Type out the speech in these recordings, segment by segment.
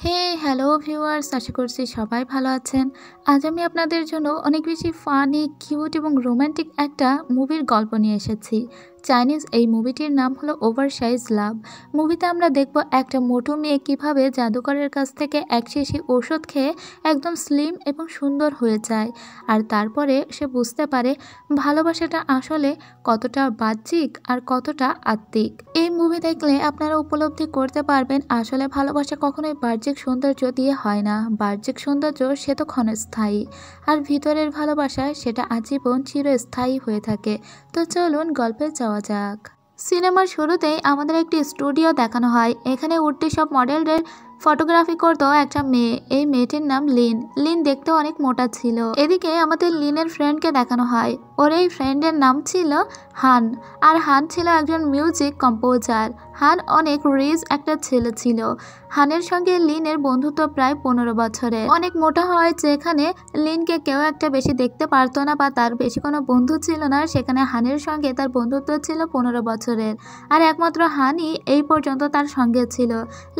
হে hello viewers, আশা করছি সবাই ভালো আছেন। আজ আমি আপনাদের জন্য অনেক বেশি ফানি, কিউট এবং রোমান্টিক একটা মুভির গল্প নিয়ে এসেছি। চাইনিজ এই মুভিটির নাম হলো ওভারসাইজ লাভ। মুভিতে আমরা দেখব একটা মোটু মেয়ে কীভাবে জাদুকরের কাছ থেকে এক শিশি ওষুধ খেয়ে একদম স্লিম এবং সুন্দর হয়ে যায়, আর তারপরে সে বুঝতে পারে ভালোবাসাটা আসলে কতটা বাহ্যিক আর কতটা আত্মিক। এই মুভি দেখলে আপনারা উপলব্ধি করতে পারবেন আসলে ভালোবাসা কখনোই বাহ্যিক সৌন্দর্য দিয়ে হয় না। বাহ্যিক সৌন্দর্য সে তো ক্ষণস্থায়ী, আর ভিতরের ভালোবাসা সেটা আজীবন চিরস্থায়ী হয়ে থাকে। তো চলুন গল্পে যাওয়া যাক। সিনেমার শুরুতেই আমাদের একটি স্টুডিও দেখানো হয়। এখানে উঠতি সব মডেলদের ফটোগ্রাফি করতো একটা মেয়ে। এই মেয়েটির নাম লিন। লিন দেখতে অনেক মোটা ছিল। এদিকে আমাদের লিনের ফ্রেন্ডকে দেখানো হয়। ওর এই ফ্রেন্ডের নাম ছিল হান, আর হান ছিল একজন মিউজিক কম্পোজার। হান অনেক রিচ একটা ছেলে ছিল। হানের সঙ্গে লিনের বন্ধুত্ব প্রায় 15 বছরের। অনেক মোটা হয় যেখানে লিনকে কেউ একটা বেশি দেখতে পারতো না বা তার বেশি কোনো বন্ধু ছিল না, সেখানে হানের সঙ্গে তার বন্ধুত্ব ছিল 15 বছরের, আর একমাত্র হানই এই পর্যন্ত তার সঙ্গে ছিল।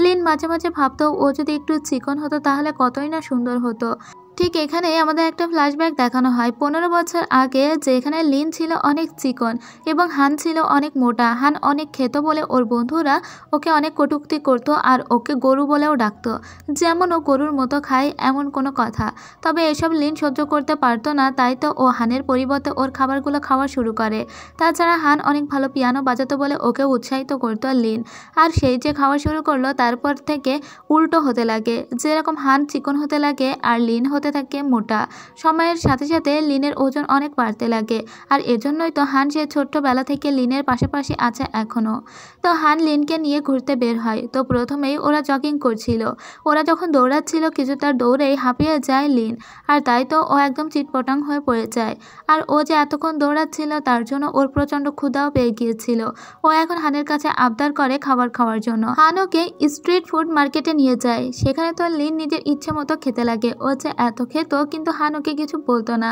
লিন মাঝে মাঝে ভাবতো ও যদি একটু চিকন হতো তাহলে কতই না সুন্দর হতো। ঠিক এখানে আমাদের একটা ফ্ল্যাশব্যাক দেখানো হয় 15 বছর আগে, যেখানে লিন ছিল অনেক চিকন এবং হান ছিল অনেক মোটা। হান অনেক খেত বলে ওর বন্ধুরা ওকে অনেক কটূক্তি করতো আর ওকে গরু বলেও ডাকতো, যেমন ও গরুর মতো খায় এমন কোনো কথা। তবে এসব লিন সহ্য করতে পারতো না, তাই তো ও হানের পরিবর্তে ওর খাবারগুলো খাওয়া শুরু করে। তাছাড়া হান অনেক ভালো পিয়ানো বাজাতো বলে ওকে উৎসাহিত করতো লিন, আর সেই যে খাওয়া শুরু করলো তারপর থেকে উল্টো হতে লাগে। যেরকম হান চিকন হতে লাগে আর লিন হতে থাকে মোটা। সময়ের সাথে সাথে লিনের ওজন অনেক বাড়তে লাগে, আর এজন্যই তো হান সে ছোট্টবেলা থেকে লিনের পাশাপাশি আছে এখনো। তো হান লিনকে নিয়ে ঘুরতে বের হয়। তো প্রথমেই ওরা জগিং করছিল। ওরা যখন দৌড়াচ্ছিল কিছুটা দৌড়েই হাঁপিয়ে যায় লিন, আর তাই তো ও একদম চিটপটাং হয়ে পড়ে যায়। আর ও যে এতক্ষণ দৌড়াচ্ছিল তার জন্য ওর প্রচণ্ড ক্ষুধাও পেয়ে গিয়েছিল। ও এখন হানের কাছে আবদার করে খাবার খাওয়ার জন্য। হান ওকে স্ট্রিট ফুড মার্কেটে নিয়ে যায়। সেখানে তো লিন নিজের ইচ্ছে মতো খেতে লাগে। ও যে এত খেত কিন্তু হান ওকে কিছু বলতো না।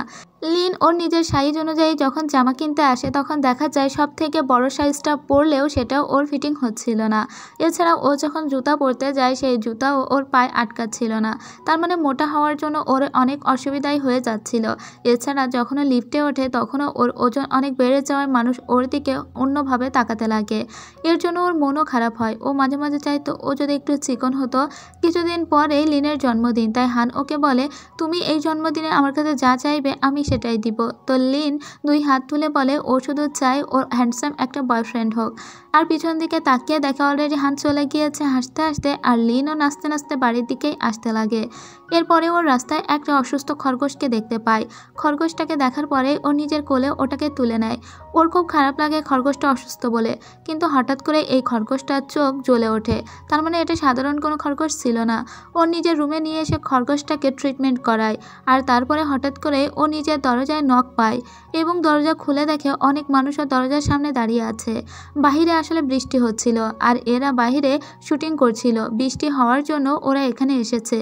লিন ওর নিজের সাইজ অনুযায়ী যখন জামা কিনতে আসে তখন দেখা যায় সব থেকে বড় সাইজটা পরলেও সেটাও ওর ফিটিং হচ্ছিল না। এছাড়া ও যখন জুতা পরতে যায় সেই জুতাও ওর পায়ে আটকাচ্ছিল না। তার মানে মোটা হওয়ার জন্য ওর অনেক অসুবিধাই হয়ে যাচ্ছিল। এছাড়া যখন ও লিফটে ওঠে তখনও ওর ওজন অনেক বেড়ে যাওয়ায় মানুষ ওর দিকে অন্যভাবে তাকাতে লাগে। এর জন্য ওর মনও খারাপ হয়। ও মাঝে মাঝে চাইতো ও যদি একটু চিকন হতো। কিছুদিন পরেই লিনের জন্মদিন, তাই হান ওকে বলে তুমি এই জন্মদিনে আমার কাছে যা চাইবে আমি সেটাই দিব। তো লিন 2 হাত তুলে বলে ও শুধু চায় ওর হ্যান্ডসাম একটা বয়ফ্রেন্ড হোক। আর পিছন দিকে তাকিয়ে দেখে অলরেডি হান চলে গিয়েছে হাসতে হাসতে, আর লিনও নাচতে নাচতে বাড়ির দিকেই আসতে লাগে। এরপরে ওর রাস্তায় একটা অসুস্থ খরগোশকে দেখতে পায়। খরগোশটাকে দেখার পরে ও নিজের কোলে ওটাকে তুলে নেয়। ওর খুব খারাপ লাগে খরগোশটা অসুস্থ বলে, কিন্তু হঠাৎ করে এই খরগোশটার চোখ জ্বলে ওঠে। তার মানে এটা সাধারণ কোনো খরগোশ ছিল না। ওর নিজের রুমে নিয়ে এসে খরগোশটাকে ট্রিটমেন্ট করায়, আর তারপরে হঠাৎ করে ও নিজের দরজায় নক পায় এবং দরজা খুলে দেখে অনেক মানুষও দরজার সামনে দাঁড়িয়ে আছে। বাহিরে আসলে বৃষ্টি হচ্ছিল, আর এরা বাহিরে শুটিং করছিল। বৃষ্টি হওয়ার জন্য ওরা এখানে এসেছে।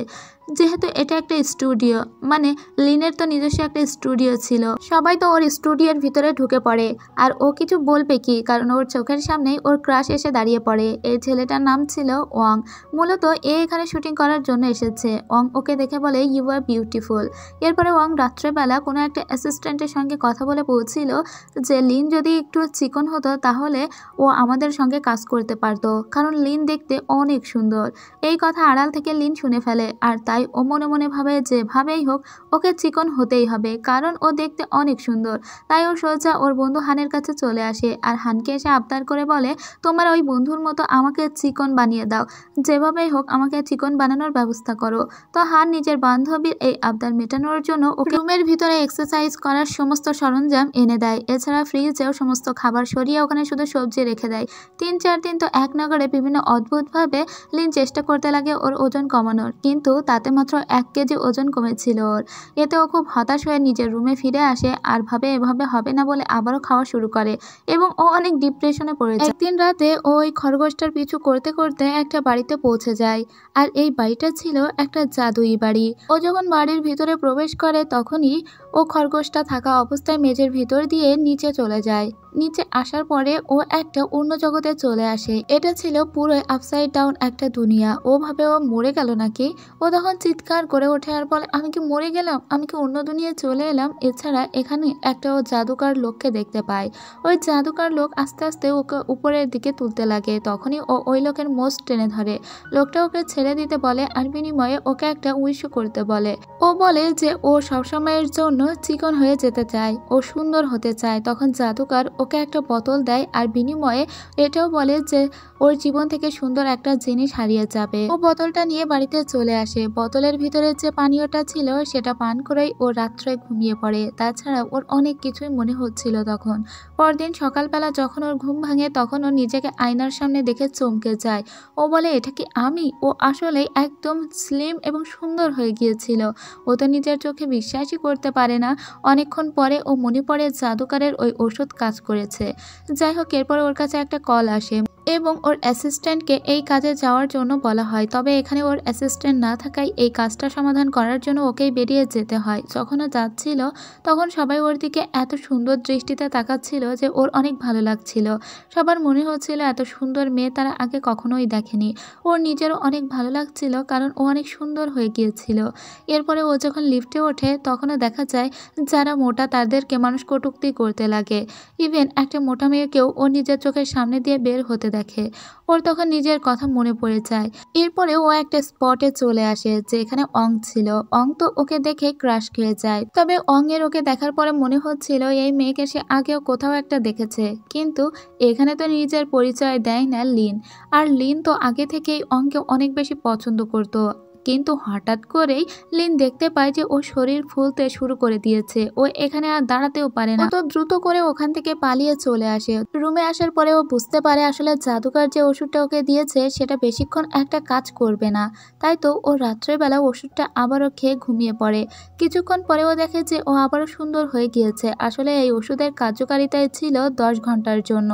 যেহেতু এটা একটা স্টুডিও, মানে লিনের তো নিজস্ব একটা স্টুডিও ছিল, সবাই তো ওর স্টুডিওর ভিতরে ঢুকে পড়ে। আর ও কিছু বলবে কি, কারণ ওর চোখের সামনেই ওর ক্রাশ এসে দাঁড়িয়ে পড়ে। এই ছেলেটার নাম ছিল ওয়াং। মূলত এ এখানে শুটিং করার জন্য এসেছে। ওয়াং ওকে দেখে বলে ইউ আর বিউটিফুল। এরপরে ওয়াং রাত্রেবেলা কোনো একটা অ্যাসিস্ট্যান্টের সঙ্গে কথা বলে বলছিল যে লিন যদি একটু চিকন হতো তাহলে ও আমাদের সঙ্গে কাজ করতে পারতো, কারণ লিন দেখতে অনেক সুন্দর। এই কথা আড়াল থেকে লিন শুনে ফেলে, আর তাই ও মনে মনে ভাবে যেভাবেই হোক ওকে চিকন হতেই হবে, কারণ ও দেখতে অনেক সুন্দর। তাই ও সোজা ওর বন্ধু হানের কাছে চলে আসে, আর হানকে এসে আবদার করে বলে তোমার ওই বন্ধুর মতো আমাকে চিকন বানিয়ে দাও, যেভাবেই হোক আমাকে চিকন বানানোর ব্যবস্থা করো। তো হান নিজের বান্ধবীর এই আবদার মেটানোর জন্য ওকে রুমের ভিতরে এক্সারসাইজ করার সমস্ত সরঞ্জাম এনে দেয়। এছাড়া ফ্রিজেও সমস্ত খাবার সরিয়ে ওখানে শুধু সবজি রেখে দেয়। 3-4 দিন তো এক নগরে বিভিন্ন অদ্ভুতভাবে লিন চেষ্টা করতে লাগে ওর ওজন কমানোর, কিন্তু তাতে মাত্র 1 কেজি ওজন কমেছিল ওর। এতে ও খুব হতাশ হয়ে নিজের রুমে ফিরে আসে, আর ভাবে এভাবে হবে না বলে আবারও খাওয়া শুরু করে, এবং ও অনেক ডিপ্রেশনে পড়ে যায়। একদিন রাতে ও ওই খরগোশটার পিছু করতে করতে একটা বাড়িতে পৌঁছে যায়, আর এই বাড়িটা ছিল একটা জাদুই বাড়ি। ও যখন বাড়ির ভিতরে প্রবেশ করে তখনই ও খরগোশটা থাকা অবস্থায় মেঝের ভিতর দিয়ে নিচে চলে যায়। নিচে আসার পরে ও একটা অন্য জগতে চলে আসে। এটা ছিল পুরো আপসাইড ডাউন একটা দুনিয়া। ও ভাবে ও মরে গেল নাকি। ও তখন চিৎকার করে ওঠে আর বলে, আমি কি মরে গেলাম, আমি কি অন্য দুনিয়ায় চলে এলাম। এছাড়া এখানে একটা ও জাদুকর লোককে দেখতে পায়। ওই জাদুকর লোক আস্তে আস্তে ওকে উপরের দিকে তুলতে লাগে। তখনই ও ওই লোকের মোস্ট টেনে ধরে। লোকটা ওকে ছেড়ে দিতে বলে আর বিনিময়ে ওকে একটা উইশ করতে বলে। ও বলে যে ও সবসময়ের জন্য চিকন হয়ে যেতে চায়, ও সুন্দর হতে চায়। তখন জাদুকর ওকে একটা বোতল দেয় আর বিনিময়ে এটাও বলে যে ওর জীবন থেকে সুন্দর একটা জিনিস হারিয়ে যাবে। ও বোতলটা নিয়ে বাড়িতে চলে আসে। বোতলের ভিতরে যে পানীয়টা ছিল সেটা পান করেই ও রাত্রে ঘুমিয়ে পড়ে। তাছাড়া ওর অনেক কিছুই মনে হচ্ছিল তখন। পরদিন সকালবেলা যখন ওর ঘুম ভাঙে তখন ও নিজেকে আয়নার সামনে দেখে চমকে যায়। ও বলে, এটা কি আমি? ও আসলে একদম স্লিম এবং সুন্দর হয়ে গিয়েছিল। ও তো নিজের চোখে বিশ্বাসই করতে পারে না। অনেকক্ষণ পরে ও মনে পড়ে জাদুকরের ওই ওষুধ কাজ করেছে। যাই হোক, এরপরে ওর কাছে একটা কল আসে এবং ওর অ্যাসিস্ট্যান্টকে এই কাজে যাওয়ার জন্য বলা হয়। তবে এখানে ওর অ্যাসিস্ট্যান্ট না থাকায় এই কাজটা সমাধান করার জন্য ওকেই বেরিয়ে যেতে হয়। যখন ও যাচ্ছিল তখন সবাই ওর দিকে এত সুন্দর দৃষ্টিতে তাকাচ্ছিল যে ওর অনেক ভালো লাগছিল। সবার মনে হচ্ছিল এত সুন্দর মেয়ে তারা আগে কখনোই দেখেনি। ওর নিজেরও অনেক ভালো লাগছিল কারণ ও অনেক সুন্দর হয়ে গিয়েছিল। এরপরে ও যখন লিফটে ওঠে তখনও দেখা যায় যারা মোটা তাদেরকে মানুষ কটূক্তি করতে লাগে। ইভেন একটা মোটা মেয়েকেও ও নিজের চোখের সামনে দিয়ে বের হতে দেখে। ওর তখন নিজের কথা মনে পড়ে যায়। এরপরে ও একটা স্পটে চলে আসে যেখানে অং ছিল। অং তো ওকে দেখে ক্রাশ খেয়ে যায়। তবে অং এর ওকে দেখার পরে মনে হচ্ছিল এই মেয়েকে সে আগেও কোথাও একটা দেখেছে, কিন্তু এখানে তো নিজের পরিচয় দেয় না লিন। আর লিন তো আগে থেকেই অংকে অনেক বেশি পছন্দ করতো। কিন্তু হঠাৎ করেই লিন দেখতে পায় যে ও শরীর ফুলতে শুরু করে দিয়েছে। ও এখানে আর দাঁড়াতেও পারে না। ও তো দ্রুত করে ওখান থেকে পালিয়ে চলে আসে। রুমে আসার পরে ও বুঝতে পারে আসলে জাদুকর যে ওষুধটা ওকে দিয়েছে সেটা বেশিক্ষণ একটা কাজ করবে না। তাই তো ও রাত্রেবেলা ওষুধটা আবারও খেয়ে ঘুমিয়ে পড়ে। কিছুক্ষণ পরে ও দেখে যে ও আবারও সুন্দর হয়ে গিয়েছে। আসলে এই ওষুধের কার্যকারিতায় ছিল 10 ঘন্টার জন্য।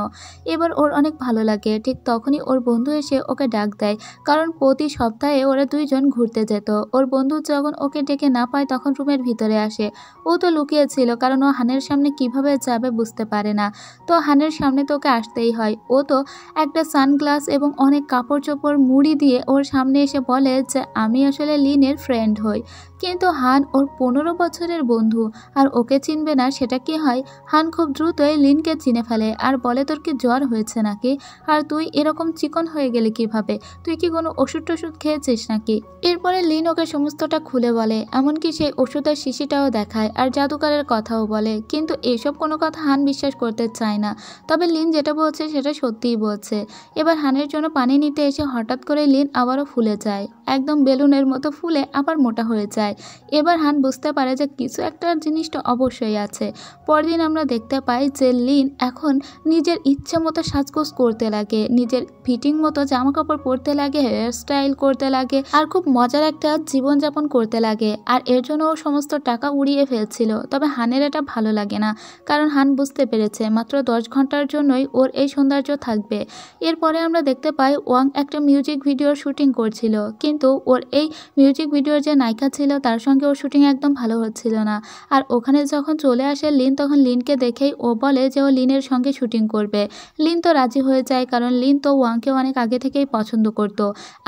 এবার ওর অনেক ভালো লাগে। ঠিক তখনই ওর বন্ধু এসে ওকে ডাক দেয়, কারণ প্রতি সপ্তাহে ওরা দুইজন ঘুরতে যেত। ওর বন্ধু যখন ওকে ডেকে না পায় তখন রুমের ভিতরে আসে। ও তো লুকিয়েছিল কারণ ও হানের সামনে কিভাবে যাবে বুঝতে পারে না। তো হানের সামনে তো ওকে আসতেই হয়। ও তো একটা সানগ্লাস এবং অনেক কাপড় চোপড় মুড়ি দিয়ে ওর সামনে এসে বলে যে আমি আসলে লিনের ফ্রেন্ড হই। কিন্তু হান ওর 15 বছরের বন্ধু আর ওকে চিনবে না সেটা কি হয়। হান খুব দ্রুতই লিনকে চিনে ফেলে আর বলে, তোর কি জ্বর হয়েছে নাকি? আর তুই এরকম চিকন হয়ে গেলি কিভাবে? তুই কি কোনো ওষুধ টষুধ খেয়েছিস নাকি? এরপরে লিন ওকে সমস্তটা খুলে বলে, এমনকি সেই ওষুধের শিশিটাও দেখায় আর জাদুকরের কথাও বলে। কিন্তু এইসব কোনো কথা হান বিশ্বাস করতে চায় না। তবে লিন যেটা বলছে সেটা সত্যিই বলছে। এবার হানের জন্য পানি নিতে এসে হঠাৎ করে লিন আবারও ফুলে যায়। একদম বেলুনের মতো ফুলে আবার মোটা হয়ে যায়। এবার হান বুঝতে পারে যে কিছু একটা জিনিসটা অবশ্যই আছে। পরদিন আমরা দেখতে পাই যে লিন এখন নিজের ইচ্ছে মতো সাজগোজ করতে লাগে, নিজের ফিটিং মতো জামা কাপড় পরতে লাগে, হেয়ার স্টাইল করতে লাগে আর খুব মজার একটা জীবনযাপন করতে লাগে। আর এর জন্য ও সমস্ত টাকা উড়িয়ে ফেলছিল। তবে হানের এটা ভালো লাগে না, কারণ হান বুঝতে পেরেছে মাত্র 10 ঘন্টার জন্যই ওর এই সৌন্দর্য থাকবে। এরপরে আমরা দেখতে পাই ওয়াং একটা মিউজিক ভিডিওর শুটিং করছিল, কিন্তু ওর এই মিউজিক ভিডিওর যে নায়িকা ছিল তার সঙ্গে ওর শুটিং একদম ভালো হচ্ছিল না। আর ওখানে যখন চলে আসে লিন তখন লিনকে দেখেই ও বলে যে ও লিনের সঙ্গে শুটিং করবে। লিন তো রাজি হয়ে যায় কারণ লিন তো ওয়াংকে অনেক আগে থেকেই পছন্দ করত।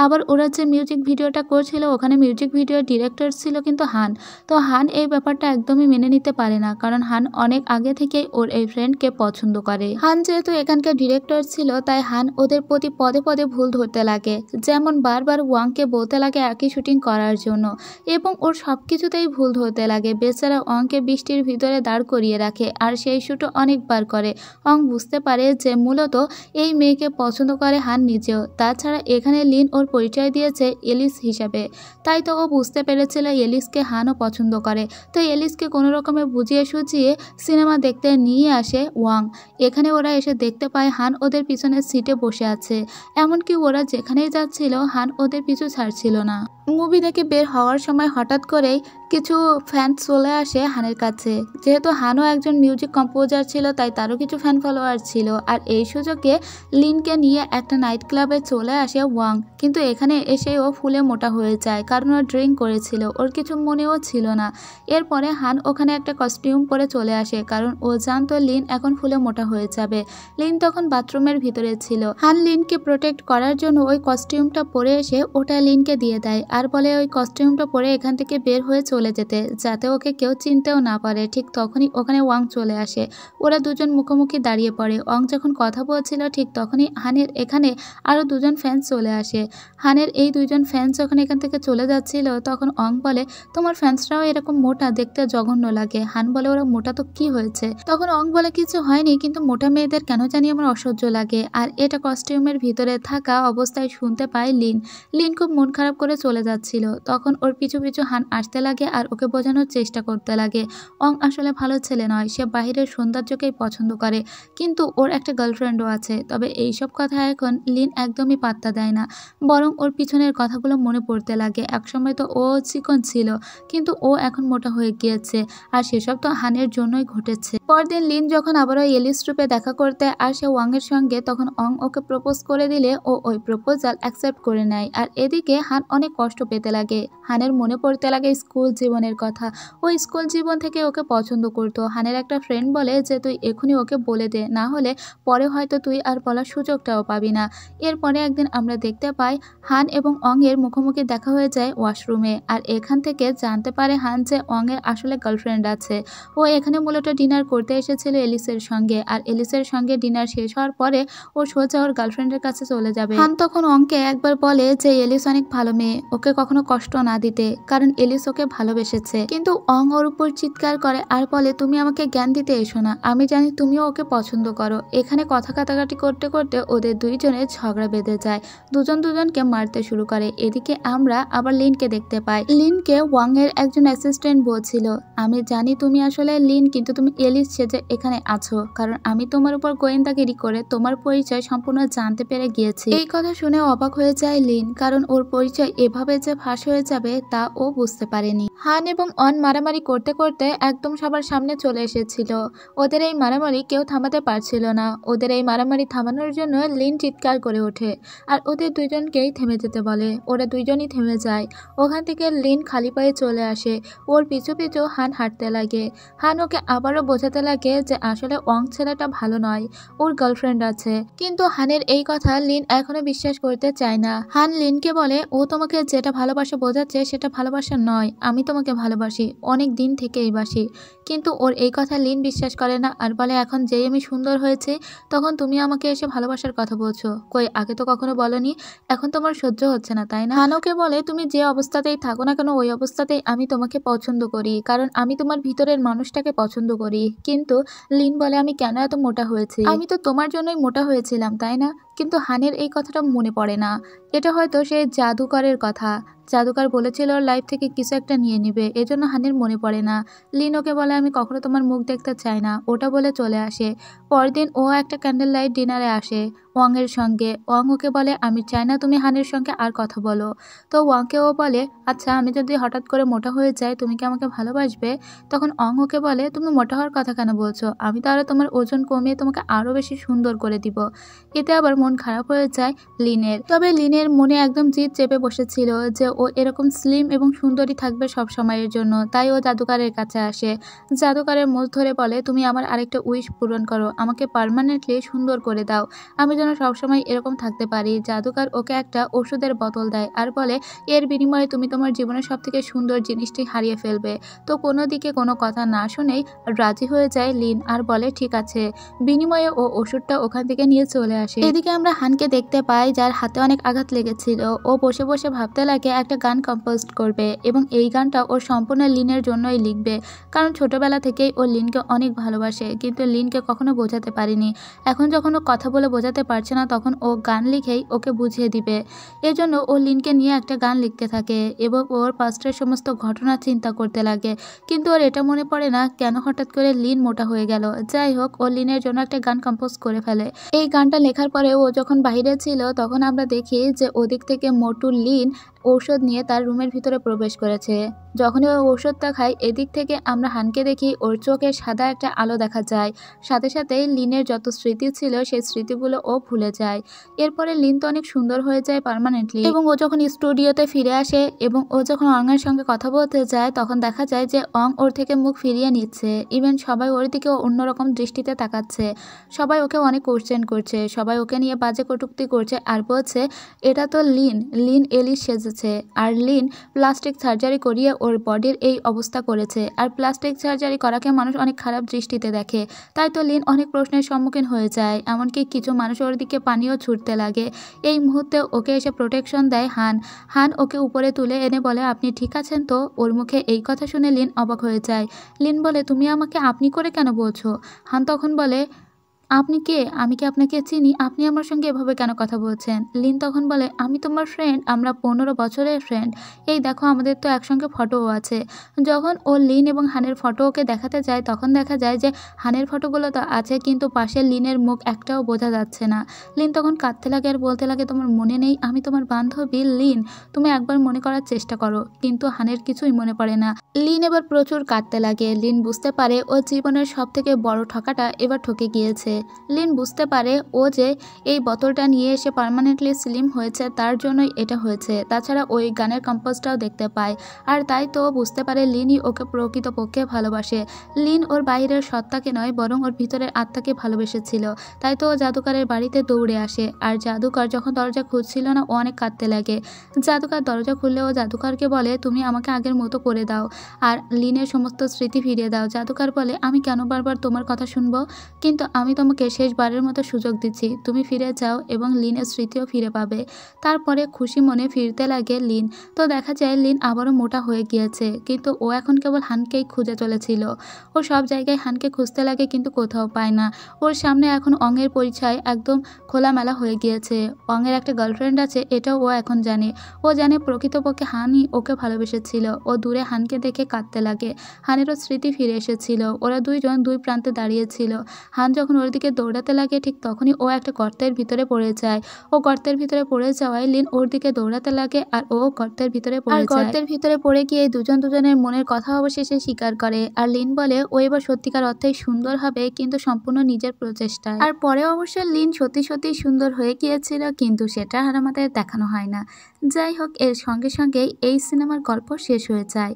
আবার ওরা যে মিউজিক ভিডিওটা করছিল ওখানে মিউজিক ভিডিওর ডিরেক্টর ছিল কিন্তু হান। তো হান এই ব্যাপারটা একদমই মেনে নিতে পারে না, কারণ হান অনেক আগে থেকেই ওর এই ফ্রেন্ডকে পছন্দ করে। হান যেহেতু এখানকার ডিরেক্টর ছিল তাই হান ওদের প্রতি পদে পদে ভুল ধরতে লাগে। যেমন বারবার ওয়াংকে বলতে লাগে একই শুটিং করার জন্য এবং ওর সব কিছুতেই ভুল ধরতে লাগে। বেচারা ওয়াংকে বৃষ্টির ভিতরে দাঁড় করিয়ে রাখে আর সেই শুটও অনেকবার করে। ওয়াং বুঝতে পারে যে মূলত এই মেয়েকে পছন্দ করে হান নিজেও। তাছাড়া এখানে লিন ওর পরিচয় দিয়েছে এলিস হিসাবে, তাই তো ও বুঝতে পেরেছিল এলিসকে হানও পছন্দ করে। তো এলিসকে কোনো রকমে বুঝিয়ে সুঝিয়ে সিনেমা দেখতে নিয়ে আসে ওয়াং। এখানে ওরা এসে দেখতে পায় হান ওদের পিছনের সিটে বসে আছে। এমনকি ওরা যেখানেই যাচ্ছিল হান ওদের পিছু ছাড়ছিল না। মুভি দেখে বের হওয়ার সময় হঠাৎ করেই কিছু ফ্যান চলে আসে হানের কাছে। যেহেতু হানও একজন মিউজিক কম্পোজার ছিল, তাই তারও কিছু ফ্যান ফলোয়ার ছিল। আর এই সুযোগে লিনকে নিয়ে একটা নাইট ক্লাবে চলে আসে ওয়াং। কিন্তু এখানে এসেও ফুলে মোটা হয়ে যায়, কারণ ও ড্রিঙ্ক করেছিল, ওর কিছু মনেও ছিল না। এরপরে হান ওখানে একটা কস্টিউম পরে চলে আসে, কারণ ও জানতো লিন এখন ফুলে মোটা হয়ে যাবে। লিন তখন বাথরুমের ভিতরে ছিল। হান লিনকে প্রোটেক্ট করার জন্য ওই কস্টিউমটা পরে এসে ওটা লিনকে দিয়ে দেয়, আর বলে ওই কস্টিউমটা পরে এখান থেকে বের হয়ে চলে যেতে, যাতে ওকে কেউ চিনতেও না পারে। ঠিক তখনই ওখানে ওয়াং চলে আসে। ওরা দুজন মুখোমুখি দাঁড়িয়ে পড়ে। ওয়াং যখন কথা বলছিল ঠিক তখনই হানের এখানে আরও দুজন ফ্যান্স চলে আসে। হানের এই দুইজন ফ্যান্স যখন এখান থেকে চলে যাচ্ছিল তখন ওয়াং বলে, তোমার ফ্যান্সরাও এরকম মোটা, দেখতে জঘন্য লাগে। হান বলে, ওরা মোটা তো কি হয়েছে? তখন ওয়াং বলে, কিছু হয়নি, কিন্তু মোটা মেয়েদের কেন জানি আমার অসহ্য লাগে। আর এটা কস্টিউমের ভিতরে থাকা অবস্থায় শুনতে পায় লিন। লিন খুব মন খারাপ করে চলে যাচ্ছিল। তখন ওর পিছু পিছু হান আসতে লাগে আর ওকে বোঝানোর চেষ্টা করতে লাগে ওয়াং আসলে ভালো ছেলে নয়, সে বাহিরের সৌন্দর্যকেই পছন্দ করে, কিন্তু ওর একটা গার্লফ্রেন্ডও আছে। তবে এইসব কথা এখন লিন একদমই পাত্তা দেয় না, বরং ওর পিছনের কথাগুলো মনে পড়তে লাগে। একসময় তো ও চিকন ছিল, কিন্তু ও এখন মোটা হয়ে গিয়েছে, আর সেসব তো হানের জন্যই ঘটেছে। পরদিন লিন যখন আবারও এলিস রূপে দেখা করতে আসে ওয়াংয়ের সঙ্গে, তখন ওয়াং ওকে প্রপোজ করে দিলে ও ওই প্রপোজাল অ্যাকসেপ্ট করে নেয়। আর এদিকে হান অনেক কষ্ট পেতে লাগে। হানের মনে পড়তে লাগে স্কুল জীবনের কথা। ওই স্কুল জীবন থেকে ওকে পছন্দ করতো। হানের একটা ফ্রেন্ড বলে যে তুই এখনই ওকে বলে দে, না হলে পরে হয়তো তুই আর বলার সুযোগটাও পাবি না। এরপরে একদিন আমরা দেখতে পাই হান এবং অংয়ের মুখোমুখি দেখা হয়ে যায় ওয়াশরুমে। আর এখান থেকে জানতে পারে হান যে অংয়ের আসলে গার্লফ্রেন্ড আছে। ও এখানে মূলত ডিনার করতে এসেছিল এলিসের সঙ্গে, আর এলিসের সঙ্গে ডিনার শেষ হওয়ার পরে ও সোজা ওর গার্লফ্রেন্ডের কাছে চলে যাবে। হান তখন অংকে একবার বলে যে এলিস অনেক ভালো মেয়ে, ওকে কখনো কষ্ট না দিতে, কারণ এলিস ওকে ভালোবেসেছে। কিন্তু অং ওর উপর চিৎকার করে আর বলে, তুমি আমাকে জ্ঞান দিতে এসো না, আমি জানি তুমিও ওকে পছন্দ করো। এখানে কথা কাটাকাটি করতে করতে ওদের দুইজনের ঝগড়া বেঁধে যায়, দুজন দুজনকে মারতে শুরু করে। এদিকে আমরা আবার লিনকে দেখতে পাই। লিনকে ওয়াং এর একজন অ্যাসিস্ট্যান্ট বলছিল, আমি জানি তুমি আসলে লিন, কিন্তু তুমি এলিস সেজে এখানে আছো, কারণ আমি তোমার উপর গোয়েন্দাগিরি করে তোমার পরিচয় সম্পূর্ণ জানতে পেরে গিয়েছি। এই কথা শুনে অবাক হয়ে যায় লিন, কারণ ওর পরিচয় এভাবে যে ফাঁস হয়ে যাবে তা ও বুঝতে পারেনি। হান এবং অন মারামারি করতে করতে একদম সবার সামনে চলে এসেছিল। ওদের এই মারামারি কেউ থামাতে পারছিল না। ওদের এই মারামারি থামানোর জন্য লিন চিৎকার করে ওঠে আর ওদের দুইজনকেই থেমে যেতে বলে। ওরা দুইজনই থেমে যায়। ওখান থেকে লিন খালি পায়ে চলে আসে। ওর পিছু পিছু হান হাঁটতে লাগে। হান ওকে আবারও বোঝাতে লাগে যে আসলে ওয়াং ছেলেটা ভালো নয়, ওর গার্লফ্রেন্ড আছে। কিন্তু হানের এই কথা লিন এখনো বিশ্বাস করতে চায় না। হান লিনকে বলে, ও তোমাকে যেটা ভালোবাসা বোঝাচ্ছে সেটা ভালোবাসা নয়, আমি তোমাকে ভালোবাসি, অনেক দিন থেকেই বাসি। কিন্তু ওর এই কথা লিন বিশ্বাস করে না আর বলে, এখন যেই আমি সুন্দর হয়েছে তখন তুমি আমাকে এসে ভালোবাসার কথা বলছো, কই আগে তো কখনো বলনি, এখন তোমার সহ্য হচ্ছে না তাই না? হান ওকে বলে, তুমি যে অবস্থাতেই থাকো না কেন ওই অবস্থাতেই আমি তোমাকে পছন্দ করি, কারণ আমি তোমার ভিতরের মানুষটাকে পছন্দ করি। কিন্তু লিন বলে, আমি কেন এত মোটা হয়েছি? আমি তো তোমার জন্যই মোটা হয়েছিলাম তাই না? কিন্তু হানের এই কথাটা মনে পড়ে না। এটা হয়তো সে জাদুকরের কথা, জাদুকর বলেছিল ওর লাইফ থেকে কিছু একটা নিয়ে নিবে, এজন্য হানের মনে পড়ে না। লিন ওকে বলে, আমি কখনো তোমার মুখ দেখতে চাই না, ওটা বলে চলে আসে। পরদিন ও একটা ক্যান্ডেল লাইট ডিনারে আসে ওয়াংয়ের সঙ্গে। ওয়াং ওকে বলে, আমি চাই না তুমি হানের সঙ্গে আর কথা বলো। তো ওয়াংকে ও বলে, আচ্ছা আমি যদি হঠাৎ করে মোটা হয়ে যাই তুমি কি আমাকে ভালোবাসবে? তখন অং ওকে বলে, তুমি মোটা হওয়ার কথা কেন বলছো? আমি তো আরো তোমার ওজন কমিয়ে তোমাকে আরো বেশি সুন্দর করে দিব। এতে আবার মন খারাপ হয়ে যায় লিনের। তবে লিনের মনে একদম জিদ চেপে বসেছিল যে ও এরকম স্লিম এবং সুন্দরী থাকবে সব সময়ের জন্য। তাই ও জাদুকরের কাছে আসে। জাদুকরের মুখ ধরে বলে, তুমি আমার আরেকটা উইশ পূরণ করো, আমাকে পার্মানেন্টলি সুন্দর করে দাও, আমি যেন সবসময় এরকম থাকতে পারি। জাদুকর ওকে একটা ওষুধের বোতল দেয় আর বলে, এর বিনিময়ে তুমি তোমার জীবনের সব থেকে সুন্দর জিনিসটি হারিয়ে ফেলবে। তো কোনো দিকে কোনো কথা না শুনেই রাজি হয়ে যায় লিন আর বলে, ঠিক আছে। বিনিময়ে ও ওষুধটা ওখান থেকে নিয়ে চলে আসে। এদিকে আমরা হানকে দেখতে পাই, যার হাতে অনেক আঘাত লেগেছিল। ও বসে বসে ভাবতে লাগে একটা গান কম্পোজ করবে এবং এই গানটা ও সম্পূর্ণ লিনের জন্যই লিখবে, কারণ ছোটবেলা থেকেই ও লিনকে অনেক ভালোবাসে, কিন্তু লিনকে কখনো বোঝাতে পারেনি। এখন যখন ও কথা বলে বোঝাতে পারছে না তখন ও গান লিখেই ওকে বুঝিয়ে দিবে। এজন্য ও লিনকে নিয়ে একটা গান লিখতে থাকে এবং ওর পাস্টের সমস্ত ঘটনা চিন্তা করতে লাগে। কিন্তু ওর এটা মনে পড়ে না কেন হঠাৎ করে লিন মোটা হয়ে গেল। যাই হোক, ও লিনের জন্য একটা গান কম্পোজ করে ফেলে। এই গানটা লেখার পরে ও যখন বাইরে ছিল তখন আমরা দেখি যে ওদিক থেকে মোটু লিন ঔষধ নিয়ে তার রুমের ভিতরে প্রবেশ করেছে। যখনই ও ঔষধটা খায় এদিক থেকে আমরা হানকে দেখি ওর চোখে সাদা একটা আলো দেখা যায়। সাথে সাথেই লিনের যত স্মৃতি ছিল সেই স্মৃতিগুলো ও ভুলে যায়। এরপরে লিন তো অনেক সুন্দর হয়ে যায় পার্মানেন্টলি, এবং ও যখন স্টুডিওতে ফিরে আসে এবং ও যখন অংয়ের সঙ্গে কথা বলতে যায় তখন দেখা যায় যে অং ওর থেকে মুখ ফিরিয়ে নিচ্ছে। ইভেন সবাই ওর দিকে অন্যরকম দৃষ্টিতে তাকাচ্ছে। সবাই ওকে অনেক কোশ্চেন করছে, সবাই ওকে নিয়ে বাজে কটূক্তি করছে আর বলছে এটা তো লিন এলিস সেজেছে, আর লিন প্লাস্টিক সার্জারি করিয়ে ওর বডির এই অবস্থা করেছে, আর প্লাস্টিক সার্জারি করাকে মানুষ অনেক খারাপ দৃষ্টিতে দেখে। তাই তো লিন অনেক প্রশ্নের সম্মুখীন হয়ে যায়। এমনকি কিছু মানুষ ওর দিকে পানিও ছুটতে লাগে। এই মুহূর্তে ওকে এসে প্রোটেকশন দেয় হান ওকে উপরে তুলে এনে বলে আপনি ঠিক আছেন তো? ওর মুখে এই কথা শুনে লিন অবাক হয়ে যায়। লিন বলে তুমি আমাকে আপনি করে কেন বলছো? হান তখন বলে আপনি কে? আমি কি আপনাকে চিনি? আপনি আমার সঙ্গে এভাবে কেন কথা বলছেন? লিন তখন বলে আমি তোমার ফ্রেন্ড, আমরা 15 বছরের ফ্রেন্ড। এই দেখো আমাদের তো একসঙ্গে ফটোও আছে। যখন ও লিন এবং হানের ফটো ওকে দেখাতে যায় তখন দেখা যায় যে হানের ফটোগুলো তো আছে কিন্তু পাশে লিনের মুখ একটাও বোঝা যাচ্ছে না। লিন তখন কাঁদতে লাগে আর বলতে লাগে তোমার মনে নেই আমি তোমার বান্ধবী লিন, তুমি একবার মনে করার চেষ্টা করো। কিন্তু হানের কিছুই মনে পড়ে না। লিন এবার প্রচুর কাঁদতে লাগে। লিন বুঝতে পারে ও জীবনের সব থেকে বড় ঠকাটা এবার ঠকে গিয়েছে। লিন বুঝতে পারে ও যে এই বোতলটা নিয়ে এসে পার্মানেন্টলি স্লিম হয়েছে তার জন্যই এটা হয়েছে। তাছাড়া ওই গানের কম্পোজটাও দেখতে পায়, আর তাই তো বুঝতে পারে লিনই ওকে প্রকৃতপক্ষে ভালোবাসে। লিন ওর বাইরের সত্তাকে নয় বরং ওর ভিতরের আত্মাকে ভালোবেসেছিল। তাই তো ও জাদুকরের বাড়িতে দৌড়ে আসে, আর জাদুকর যখন দরজা খুঁজছিল না ও অনেক কাঁদতে লাগে। জাদুকর দরজা খুললে ও জাদুকরকে বলে তুমি আমাকে আগের মতো করে দাও আর লিনের সমস্ত স্মৃতি ফিরিয়ে দাও। জাদুকর বলে আমি কেন বারবার তোমার কথা শুনবো? কিন্তু আমি তোমাকে শেষবারের মতো সুযোগ দিচ্ছি, তুমি ফিরে যাও এবং লিনের স্মৃতিও ফিরে পাবে। তারপরে খুশি মনে ফিরতে লাগে লিন। তো দেখা যায় লিন আবারও মোটা হয়ে গিয়েছে, কিন্তু ও এখন কেবল হানকেই খুঁজে চলেছিল। ও সব জায়গায় হানকে খুঁজতে লাগে কিন্তু কোথাও পায় না। ওর সামনে এখন অংয়ের পরিচয় একদম খোলামেলা হয়ে গিয়েছে। অংয়ের একটা গার্লফ্রেন্ড আছে এটাও ও এখন জানে। ও জানে প্রকৃতপক্ষে হানই ওকে ভালোবেসেছিল। ও দূরে হানকে দেখে কাঁদতে লাগে। হানেরও স্মৃতি ফিরে এসেছিল। ওরা দুইজন দুই প্রান্তে দাঁড়িয়েছিল। হান যখন ওর দিকে দৌড়াতে লাগে ঠিক তখনই ও একটা গর্তের ভিতরে পড়ে যায়। ও গর্তের ভিতরে পড়ে যাওয়ায় লিন ওর দিকে দৌড়াতে লাগে আর ও গর্তের ভিতরে পড়ে যায়। গর্তের ভিতরে পড়ে গিয়ে দুজন দুজনের মনের কথা অবশেষে স্বীকার করে। আর লিন বলে ও এবার সত্যিকার অর্থেই সুন্দর হবে, কিন্তু সম্পূর্ণ নিজের প্রচেষ্টায়। আর পরে অবশ্য লিন সত্যি সত্যি সুন্দর হয়ে গিয়েছিল, কিন্তু সেটা আর আমাদের দেখানো হয় না। যাই হোক, এর সঙ্গে সঙ্গেই এই সিনেমার গল্প শেষ হয়ে যায়।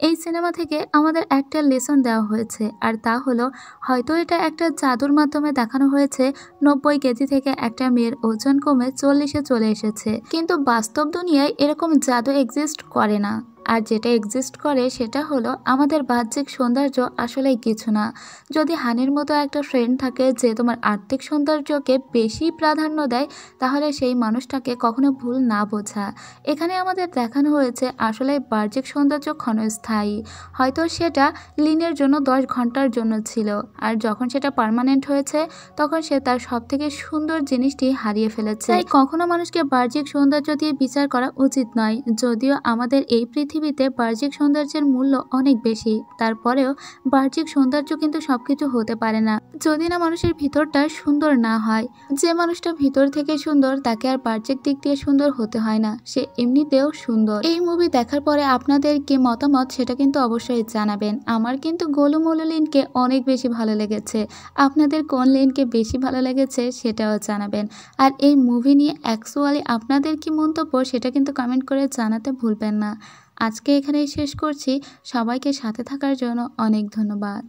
এই সিনেমা থেকে আমাদের একটা লেসন দেওয়া হয়েছে, আর তা হলো হয়তো এটা একটা জাদুর মাধ্যমে দেখানো হয়েছে 90 কেজি থেকে একটা মেয়ের ওজন কমে 40-এ চলে এসেছে, কিন্তু বাস্তব দুনিয়ায় এরকম জাদু এক্সিস্ট করে না। আর যেটা এক্সিস্ট করে সেটা হলো আমাদের বাহ্যিক সৌন্দর্য আসলেই কিছু না। যদি হানির মতো একটা ফ্রেন্ড থাকে যে তোমার আর্থিক সৌন্দর্যকে বেশি প্রাধান্য দেয়, তাহলে সেই মানুষটাকে কখনো ভুল না বোঝা। এখানে আমাদের দেখানো হয়েছে আসলে বাহ্যিক সৌন্দর্য ক্ষণস্থায়ী। হয়তো সেটা লিনের জন্য 10 ঘন্টার জন্য ছিল, আর যখন সেটা পার্মানেন্ট হয়েছে তখন সে তার সব থেকে সুন্দর জিনিসটি হারিয়ে ফেলেছে। তাই কখনো মানুষকে বাহ্যিক সৌন্দর্য দিয়ে বিচার করা উচিত নয়। যদিও আমাদের এই পৃথিবীতে বাহ্যিক সৌন্দর্যের মূল্য অনেক বেশি, তারপরেও বাহ্যিক সৌন্দর্য কিন্তু সবকিছু হতে পারে না যদি না মানুষের ভিতরটা সুন্দর না হয়। যে মানুষটা ভিতর থেকে সুন্দর তাকে আর বাহ্যিক দিক দিয়ে সুন্দর হতে হয় না, সে এমনিতেও সুন্দর। এই মুভি দেখার পরে আপনাদের কি মতামত সেটা কিন্তু অবশ্যই জানাবেন। আমার কিন্তু গোলুমোলু লিনকে অনেক বেশি ভালো লেগেছে। আপনাদের কোন লিনকে বেশি ভালো লেগেছে সেটাও জানাবেন। আর এই মুভি নিয়ে অ্যাকচুয়ালি আপনাদের কি মন্তব্য সেটা কিন্তু কমেন্ট করে জানাতে ভুলবেন না। আজকে এখানেই শেষ করছি। সবাইকে সাথে থাকার জন্য অনেক ধন্যবাদ।